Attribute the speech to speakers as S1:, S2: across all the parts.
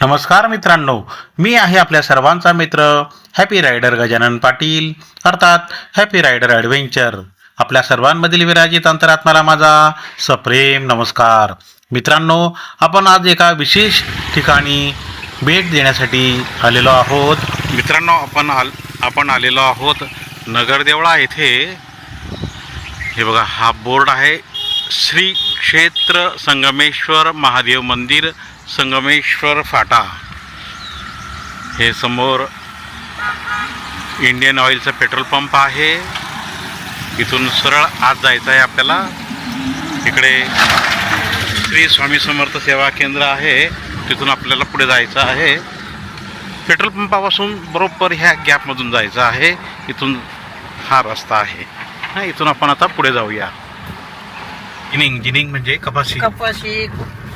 S1: नमस्कार मित्रांनो, मी आहे आपल्या सर्वांचा मित्र हॅपी रायडर गजानन पाटील, अर्थात हॅपी रायडर ॲडव्हेंचर. आपल्या सर्वांमधील विराजित अंतरात्म्याला माझा सप्रेम नमस्कार. मित्रांनो, आपण आज एका विशेष ठिकाणी भेट देण्यासाठी आलेलो आहोत. मित्रांनो, आपण आलेलो आहोत नगरदेवळा येथे. हे बघा, हा बोर्ड आहे श्री क्षेत्र संगमेश्वर महादेव मंदिर, संगमेश्वर फाटा. हे समोर इंडियन ऑइलचा पेट्रोल पंप आहे. इथून सरळ आत जायचं आहे आपल्याला. इकडे श्री स्वामी समर्थ सेवा केंद्र आहे, तिथून आपल्याला पुढे जायचं आहे. पेट्रोल पंपापासून बरोबर ह्या गॅपमधून जायचं आहे. इथून हा रस्ता आहे. इथून आपण आता पुढे जाऊया. जिनिंग म्हणजे कपाशी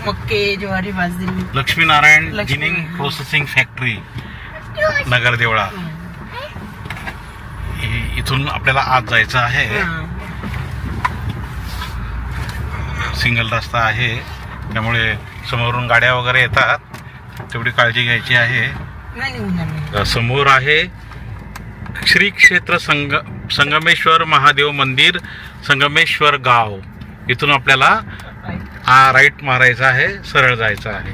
S2: मक्के, ज्वारी, बाजरी.
S1: Laxminarayan ginning processing factory, Nagardevla. इथून आपल्याला आत जायचं आहे. सिंगल रस्ता आहे, त्यामुळे समोरून गाड्या वगैरे येतात, तेवढी काळजी घ्यायची आहे. समोर आहे श्री क्षेत्र संगमेश्वर महादेव मंदिर, संगमेश्वर गाव. इथून आपल्याला राईट मारायचा आहे, सरळ जायचं आहे.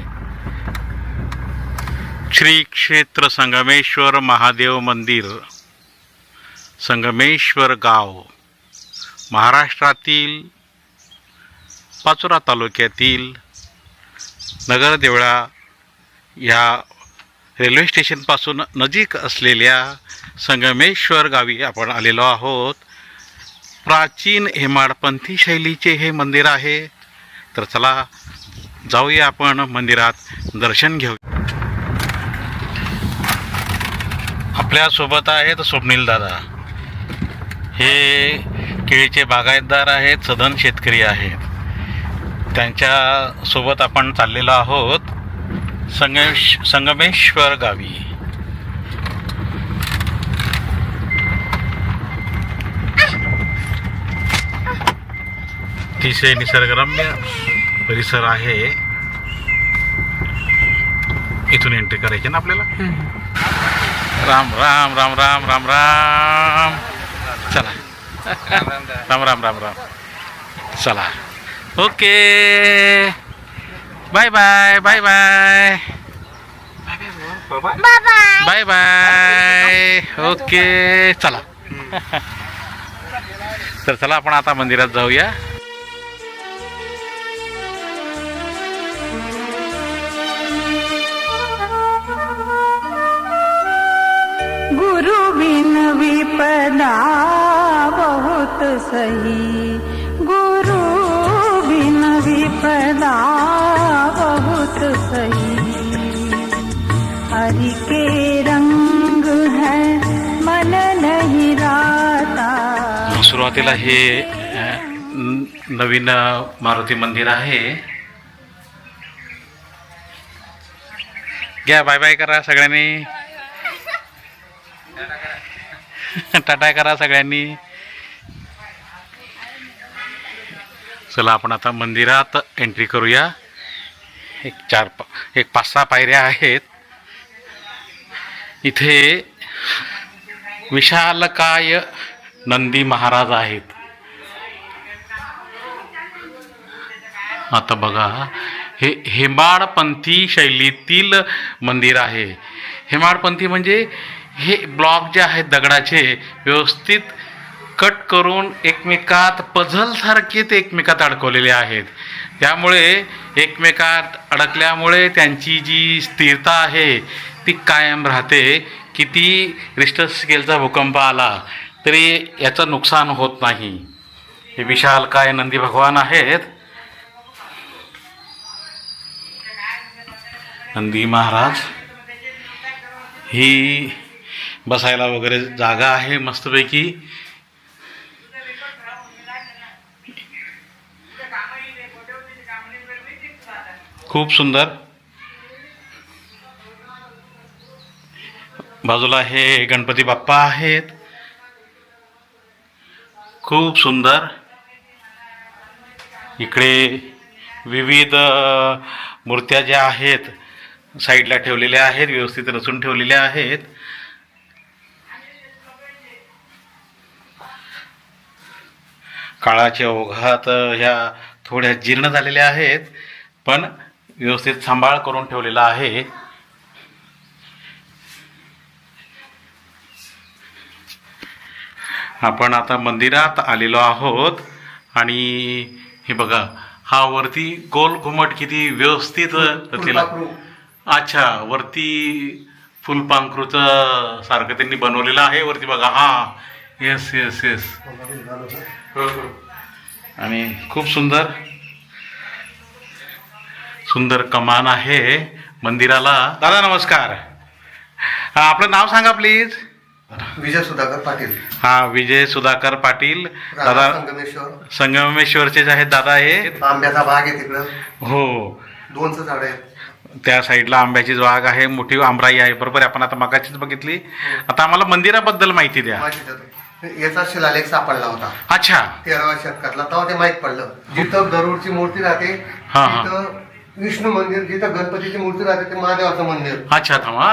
S1: श्री क्षेत्र संगमेश्वर महादेव मंदिर, संगमेश्वर गाव, महाराष्ट्रातील पाचोरा तालुक्यातील नगरदेवळा या रेल्वे स्टेशनपासून नजीक असलेल्या संगमेश्वर गावी आपण आलेलो आहोत. प्राचीन हेमाडपंथी शैलीचे हे मंदिर आहे. तर चला जाऊया आपण मंदिरात, दर्शन घेऊ. आपल्यासोबत आहेत स्वप्नील दादा. हे केळीचे बागायतदार आहेत, सधन शेतकरी आहेत. त्यांच्या सोबत आपण चाललेलो आहोत संगमेश्वर गावी. अतिशय निसर्गरम्य परिसर आहे. इथून एंट्री करायची ना आपल्याला. राम राम राम राम राम राम. चला, राम राम राम राम. चला, okay, bye bye bye bye bye bye. Okay, चला. तर चला आपण आता मंदिरात जाऊया.
S2: गुरु बिन विपदा बहुत सही, गुरु बिन विपदा बहुत सही. हरि के रंग है मन नहीं राता.
S1: सुरुवातीला हे नवीन मारुती मंदिर आहे. घ्या, बाय बाय करा सगळ्यांनी. टाटा करा सगळ्यांनी. चला आपण आता मंदिरात एंट्री करूया. एक 5-6 पायऱ्या आहेत. इथे विशालकाय नंदी महाराज आहेत. आता बघा, हे हेमाडपंथी शैलीतील मंदिर आहे. हेमाडपंथी म्हणजे हे ब्लॉक जे आहेत दगडाचे व्यवस्थित कट करून एकमेकात पझलसारखे ते एकमेकात अडकवलेले आहेत. त्यामुळे एकमेकात अडकल्यामुळे त्यांची जी स्थिरता आहे ती कायम राहते. किती रिश्टर स्केलचा भूकंप आला तरी याचं नुकसान होत नाही. हे विशालकाय नंदी भगवान आहेत. नंदी महाराज. ही बसायला वगैरे जागा आहे मस्तपैकी. खूप सुंदर. बाजूला हे गणपती बाप्पा आहेत. खूप सुंदर. इकडे विविध मूर्त्या ज्या आहेत साईडला ठेवलेले आहेत, व्यवस्थित रचून ठेवलेले आहेत. काळाच्या ओघात ह्या थोड्या जीर्ण झालेल्या आहेत, पण व्यवस्थित सांभाळ करून ठेवलेला आहे. आपण आता मंदिरात आलेलो आहोत आणि हे बघा, हा वरती गोल घुमट किती व्यवस्थित रचलेला. अच्छा, वरती फुलपांखरूचं सारखं त्यांनी बनवलेलं आहे वरती बघा. हा, येस येस येस. आणि खूप सुंदर सुंदर कमान आहे मंदिराला. दादा नमस्कार. आपलं नाव सांगा प्लीज.
S3: विजय सुधाकर पाटील.
S1: हा, विजय सुधाकर पाटील.
S3: राधा
S1: दादा
S3: संगमेश्वर.
S1: संगमेश्वरचेच आहेत दादा हे.
S3: आंब्याचा बाग आहे तिकडं,
S1: हो,
S3: 2 झाड आहेत.
S1: त्या साईडला आंब्याची बाग आहे, मोठी आंबराई आहे. बरोबर आहे, आपण आता मगाचीच बघितली. आता आम्हाला मंदिराबद्दल माहिती द्या.
S3: माहिती देतो. याचा शिलालेख सापडला होता
S1: अच्छा.
S3: 13व्या शतकातला. तेव्हा ते माहित पडलं, जिथं गरुडची मूर्ती राहते
S1: हा, हा.
S3: तिथं विष्णू मंदिर, जिथं गणपतीची मूर्ती राहते ते महादेवाचं मंदिर.
S1: अच्छा, थांबा.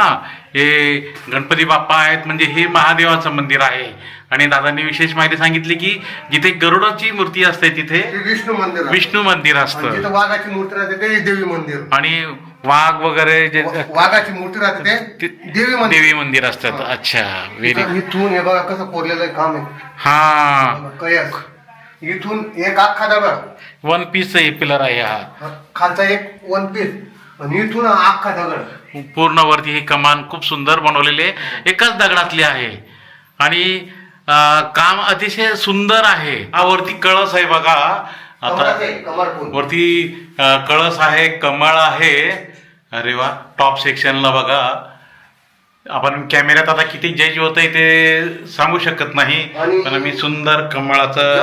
S1: हे गणपती बाप्पा आहेत म्हणजे हे महादेवाचं मंदिर आहे. आणि दादांनी विशेष माहिती सांगितली की जिथे गरुडाची मूर्ती असते तिथे
S3: ते विष्णू मंदिर आहे.
S1: विष्णू मंदिर
S3: आणि
S1: असतं.
S3: जिथं वाघाची मूर्ती राहते ते देवी मंदिर.
S1: आणि वाघ वगैरे जे
S3: वाघाची मूर्ती राहते ते देवी मंदिर.
S1: देवी मंदिर असतात. अच्छा, व्हेरी.
S3: इथून हे बघा कसं कोरलेलं काम आहे.
S1: हा,
S3: कयस. इथून एक अख्खा दगड,
S1: वन पीस पिलर आहे हा.
S3: खालचा एक 1 पीस, आणि इथून अख्खा दगड.
S1: पूर्ण वरती ही कमान खूप सुंदर बनवलेली आहे, एकाच दगडातली आहे. आणि काम अतिशय सुंदर आहे. हा वरती कळस आहे बघा. आता वरती कळस आहे, कमळ आहे. अरे वा, टॉप सेक्शनला बघा. आपण कॅमेऱ्यात आता किती जज होत आहे ते सांगू शकत नाही, पण आम्ही सुंदर कमळाचं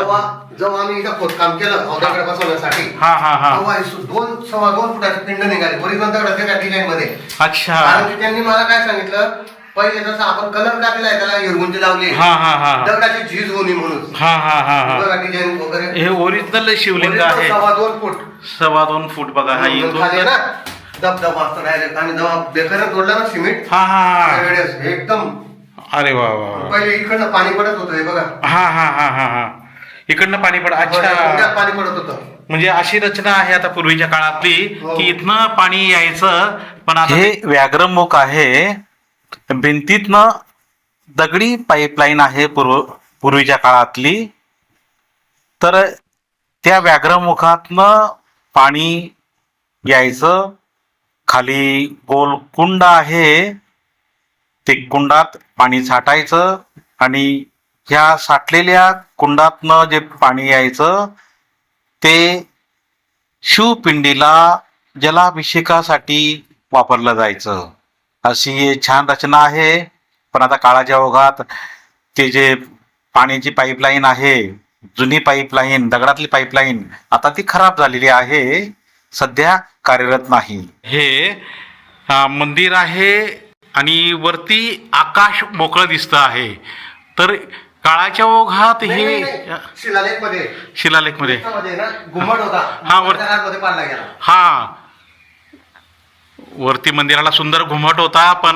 S3: जेव्हा आम्ही इथं खोदकाम केलं औदाकडे बसवण्यासाठी,
S1: हा हा हा.
S3: तेव्हा 2.25 फुटाचे पिंड निघाले ओरिजिनल दगडाच्या त्या डिझाईन मध्ये.
S1: अच्छा.
S3: कारण की त्यांनी मला काय सांगितलं, पहिले जसं आपण कलर टाकलेला आहे त्याला हिरगुंजी लावली,
S1: हा हा हा.
S3: दगडाची झीज होणी म्हणून.
S1: हा हा हा हा.
S3: बघा डिझाईन वगैरे.
S1: हे ओरिजिनल शिवलिंग आहे.
S3: 2.25 फूट.
S1: 2.25 फूट बघा. हा इथून
S3: खाली ना धबधबा असतो डायरेक्ट. आणि जेव्हा बेकरनं तोडलं ना सिमेंट,
S1: हा हा.
S3: त्यावेळेस एकदम.
S1: अरे वा वा.
S3: पहिले इकडनं पाणी पडत होतं हे बघा.
S1: हा हा हा हा हा. इकडनं पाणी पड. अच्छा,
S3: पुण्यात पाणी पडत होतं.
S1: म्हणजे अशी रचना आहे आता पूर्वीच्या काळातली
S3: हो.
S1: की इथनं पाणी यायचं. पण आता हे व्याघ्रमुख आहे, भिंतीतनं दगडी पाईपलाईन आहे पूर्वीच्या काळातली. तर त्या व्याघ्रमुखातनं पाणी यायचं. खाली गोल कुंड आहे, ते कुंडात पाणी साठायचं आणि ह्या साठलेल्या कुंडातनं जे पाणी यायचं ते शिवपिंडीला जलाभिषेकासाठी वापरलं जायचं. अशी ही छान रचना आहे. पण आता काळाच्या ओघात ते जे पाण्याची पाईपलाईन आहे, जुनी पाईपलाईन, दगडातली पाईपलाईन, आता ती खराब झालेली आहे, सध्या कार्यरत नाही. हे मंदिर आहे आणि वरती आकाश मोकळं दिसतं आहे. तर काळाच्या ओघात हे
S3: शिलालेख मध्ये
S1: हा,
S3: घुमट होता. मध्ये पाडला गेला.
S1: हा, वरती मंदिराला सुंदर घुमट होता. पण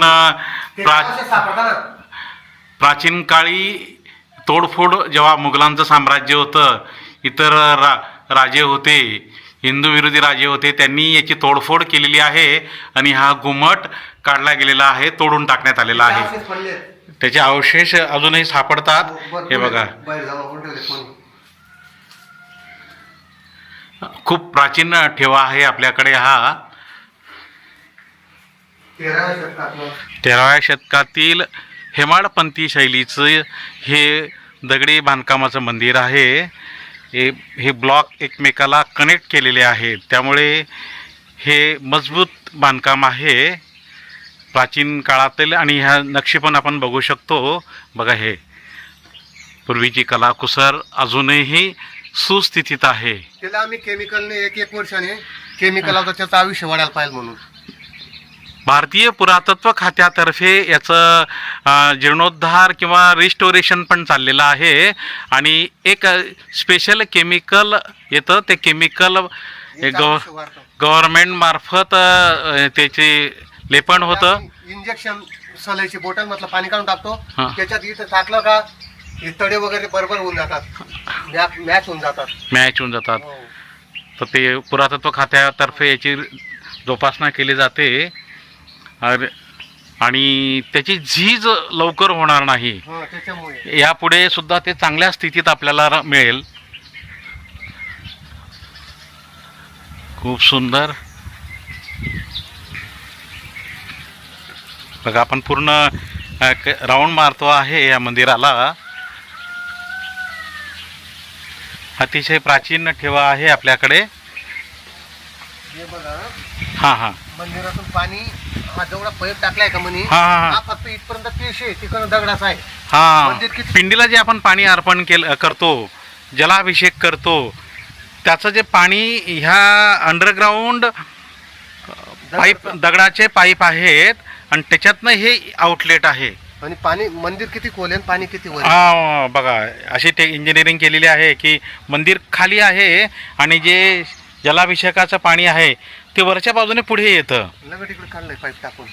S1: प्राचीन काळी तोडफोड जेव्हा मुघलांचं साम्राज्य होतं, इतर राजे होते, हिंदू विरोधी राजे होते, त्यांनी याची तोडफोड केलेली आहे आणि हा घुमट काढला गेलेला आहे, तोडून टाकण्यात आलेला आहे. त्याचे अवशेष अजूनही सापडतात. हे बघा, खूप प्राचीन ठेवा आहे आपल्याकडे. हा 13व्या शतकातील हेमाडपंथी शैलीचं हे दगडी बांधकामाचं मंदिर आहे. हे ब्लॉक एकमेकाला कनेक्ट केलेले आहेत, त्यामुळे हे मजबूत बांधकाम आहे प्राचीन काळातील. आणि ह्या नक्षी पण आपण बघू शकतो. बघा, हे पूर्वीची कलाकुसर अजूनही सुस्थितीत आहे.
S3: त्याला आम्ही केमिकलने 1 वर्षाने केमिकल लावतो, त्याचं आयुष्य वाढायला पाहिजे म्हणून.
S1: भारतीय पुरातत्व खात्यातर्फे याचं जीर्णोद्धार किंवा रिस्टोरेशन पण चाललेलं आहे. आणि एक स्पेशल केमिकल येतं, ते केमिकल गव्हर्नमेंट मार्फत त्याची लेपण होतं.
S3: इंजेक्शन सलाईची बोटल मधलं पाणी काढून टाकतो,
S1: हा.
S3: त्याच्यात इथं टाकलं का हे तडे वगैरे बरोबर होऊन जातात, मॅच होऊन जातात.
S1: मॅच होऊन जातात.
S3: हो.
S1: तर ते पुरातत्व खात्यातर्फे याची जोपासना केली जाते आणि त्याची झीज लवकर होणार नाही.
S3: हो, त्याच्यामुळे
S1: यापुढे सुद्धा ते चांगल्या स्थितीत आपल्याला मिळेल. खूप सुंदर. बघा आपण पूर्ण राऊंड मारतो आहे या मंदिराला. अतिशय प्राचीन ठेवा आहे आपल्याकडे.
S3: हे बघा
S1: हां हां
S3: मंदिरातून पाणी हा जेवढा पैप टाकलाय का म्हणे,
S1: हा, हा, हा.
S3: हा फक्त इथपर्यंत पिशे तिकडं दगडाचा आहे.
S1: हां.
S3: मंदिर किती-
S1: पिंडीला जे आपण पाणी अर्पण करतो, जलाभिषेक करतो, त्याचं जे पाणी ह्या अंडरग्राऊंड पाईप, दगडाचे पाईप आहेत आणि त्याच्यातनं हे आउटलेट आहे.
S3: आणि पाणी मंदिर किती खोल आहे आणि पाणी किती वर आहे.
S1: हा बघा अशी ते इंजिनिअरिंग केलेली आहे की मंदिर खाली आहे आणि जे जलाभिषेकाचं पाणी आहे ते वरच्या बाजूने पुढे येतं.
S3: लगट इकडे काढलंय पाईप टाकून.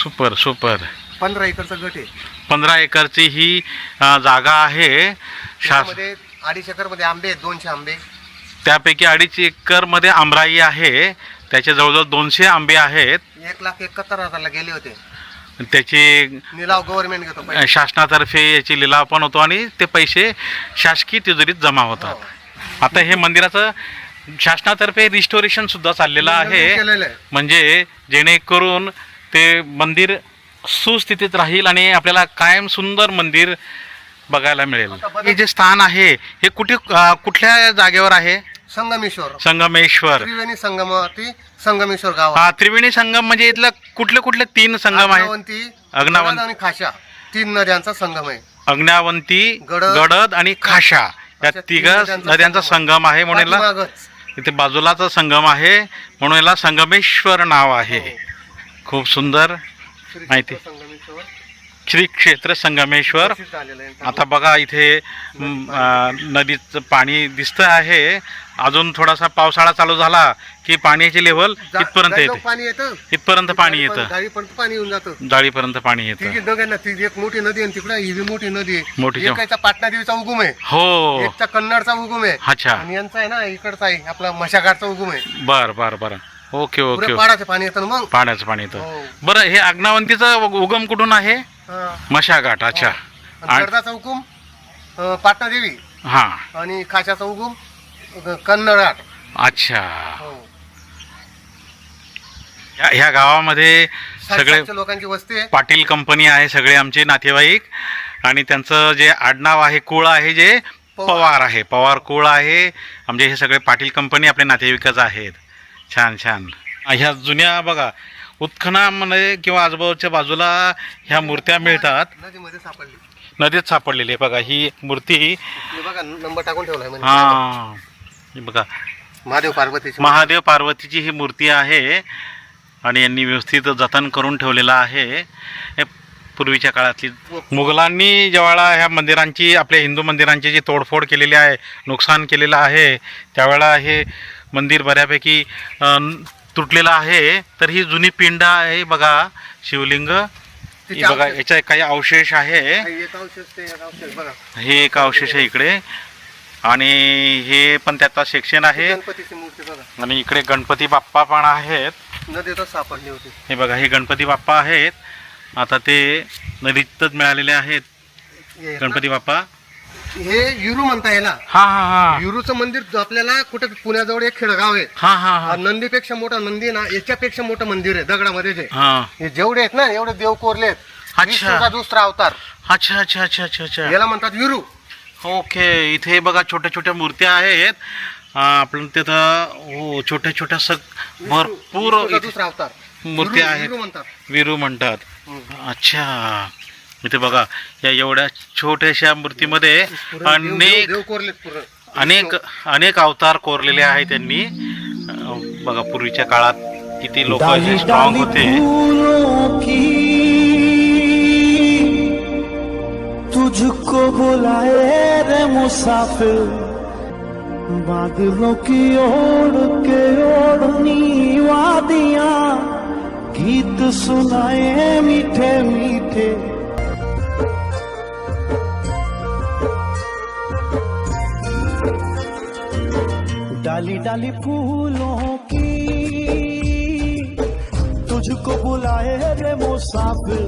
S1: Super super.
S3: 15 एकरचा गट आहे.
S1: 15 एकरची ही जागा आहे.
S3: त्यामध्ये 2.5 एकर मध्ये आंबे आहेत, 200 आंबे.
S1: त्यापैकी 2.5 एकरमध्ये आमराई आहे. त्याचे जवळजवळ 200 आंबे आहेत.
S3: 1,71,000 गेले होते.
S1: त्याची
S3: निलाव गव्हर्नमेंट घेतो पैसे.
S1: शासनातर्फे याची लिलाव पण होतो आणि ते पैसे शासकीय तिजोरीत जमा होतात. आता हे मंदिराचं शासनातर्फे रिस्टोरेशन सुद्धा चाललेलं आहे.
S3: केलेलं आहे.
S1: म्हणजे जेणेकरून ते मंदिर सुस्थितीत राहील आणि आपल्याला कायम सुंदर मंदिर बघायला मिळेल. हे जे स्थान आहे हे कुठल्या जागेवर आहे?
S3: संगमेश्वर,
S1: संगमेश्वर.
S3: त्रिवेणी संगमवती संगमेश्वर गाव.
S1: हा, त्रिवेणी संगम म्हणजे इथलं कुठले 3 संगम आहेत?
S3: अग्नावंती आणि खाशा, 3 नद्यांचा संगम आहे.
S1: अग्नावंती,
S3: गडद,
S1: गडद आणि खाशा या
S3: अशा
S1: 3
S3: तीन
S1: नद्यांचा संगम आहे. म्हणून याला
S3: पाठीमागच.
S1: इथे बाजूलाचा संगम आहे म्हणून याला संगमेश्वर नाव आहे.
S3: हो.
S1: खूप सुंदर
S3: श्री
S1: माहिती.
S3: संगमेश्वर
S1: श्री क्षेत्र संगमेश्वर.
S3: प्रसिद्ध आलेलं आहे.
S1: आता बघा इथे नदीचं पाणी दिसतं आहे. अजून थोडासा पावसाळा चालू झाला की पाण्याची लेवल इथपर्यंत
S3: जागेवर
S1: येते.
S3: पाणी येतं.
S1: इथपर्यंत पाणी येतं.
S3: गाडीपर्यंत पाणी येऊन जातं.
S1: जाळीपर्यंत पाणी येतं.
S3: ती नद्यांना ती एक मोठी नदी आहे तिकडे ही मोठी नदी आहे.
S1: मोठी
S3: एकाचा पाटणा देवीचा उगम आहे,
S1: हो.
S3: एकचा कन्नडचा उगम आहे
S1: अच्छा.
S3: आणि यांचा आहे ना इकडचा आहे आपला मशागारचा उगम आहे.
S1: बर बर बर. Okay okay.
S3: पुरे पाडाचं पाणी येतं ना मग.
S1: पाण्याचं पाणी येतं.
S3: हो.
S1: बरं हे अग्नावंतीचा उगम कुठून आहे?
S3: हा.
S1: मशाघाट. अच्छा.
S3: आणि गडदाचा उगम पाटणा देवी
S1: हा.
S3: आणि खाशाचा उगम कन्नडाट.
S1: अच्छा.
S3: हो.
S1: ह्या गावामध्ये सगळे
S3: 700 लोकांची वस्ती आहे.
S1: पाटील कंपनी आहे, सगळे आमचे नातेवाईक आणि त्यांचं जे आडनाव आहे कुळ आहे जे पवार आहे. पवार कुळ आहे. आमचे हे सगळे पाटील कंपनी आपले नातेवाईकच आहेत. छान छान. ह्या जुन्या बघा उत्खनामध्ये किंवा आजूबाजूच्या बाजूला ह्या मूर्त्या मिळतात.
S3: नदीमध्ये सापडली.
S1: नदीत सापडलेली आहे बघा ही मूर्ती.
S3: हे बघा नंबर टाकून ठेवलाय म्हणजे.
S1: हा ही बघा
S3: महादेव पार्वतीची.
S1: महादेव पार्वतीची ही मूर्ती आहे आणि यांनी व्यवस्थित जतन करून ठेवलेलं आहे. हे पूर्वीच्या काळातली मुघलांनी ज्यावेळेला ह्या मंदिरांची आपल्या हिंदू मंदिरांची जी तोडफोड केलेली आहे, नुकसान केलेलं आहे, त्यावेळेला हे मंदिर बऱ्यापैकी तुटलेलं आहे. तर ही जुनी पिंड आहे बघा, शिवलिंग. हे बघा याच्या काही अवशेष आहे.
S3: एक अवशेष ते एक अवशेष बघा.
S1: हे एक अवशेष आहे इकडे आणि हे पण त्याचा सेक्शन आहे.
S3: गणपतीची मूर्ती बघा.
S1: आणि इकडे गणपती बाप्पा पण आहेत.
S3: नदीतच सापडली होती.
S1: हे बघा हे गणपती बाप्पा आहेत. आता ते नदीतच मिळालेले आहेत
S3: हे
S1: गणपती बाप्पा.
S3: हे युरू म्हणता याला.
S1: हा हा हा
S3: युरूचं मंदिर आपल्याला कुठे पुण्याजवळ एक खेडगाव आहे.
S1: हा हा हा
S3: नंदीपेक्षा मोठा नंदी ना याच्यापेक्षा मोठं मंदिर आहे दगडामध्ये. जे
S1: हा.
S3: हे जेवढे आहेत ना एवढे देव कोरले आहेत.
S1: अच्छा.
S3: विष्णूचा दुसरा अवतार.
S1: अच्छा अच्छा अच्छा अच्छा अच्छा.
S3: याला म्हणतात युरू.
S1: ओके. इथे बघा छोट्या छोट्या मूर्त्या आहेत. आपण तिथं हो छोट्या छोट्या भरपूर
S3: विष्णूचा
S1: इथे
S3: दुसरा अवतार
S1: मूर्त्या आहेत.
S3: युरू म्हणतात.
S1: विरू म्हणतात. अच्छा. इथे बघा या एवढ्या छोट्याशा मूर्तीमध्ये अनेक
S3: देव कोरलेत पूर्ण.
S1: अनेक अनेक अवतार कोरलेले आहेत त्यांनी. बघा पूर्वीच्या काळात किती लोक स्ट्रॉंग होते.
S4: तुझको बुलाए रे मुसाफिर, बादलों की ओढ़ के ओढ़नी वादियां गीत सुनाए मीठे मीठे। डाली डाली फूलों की तुझको बुलाए रे मुसाफिर,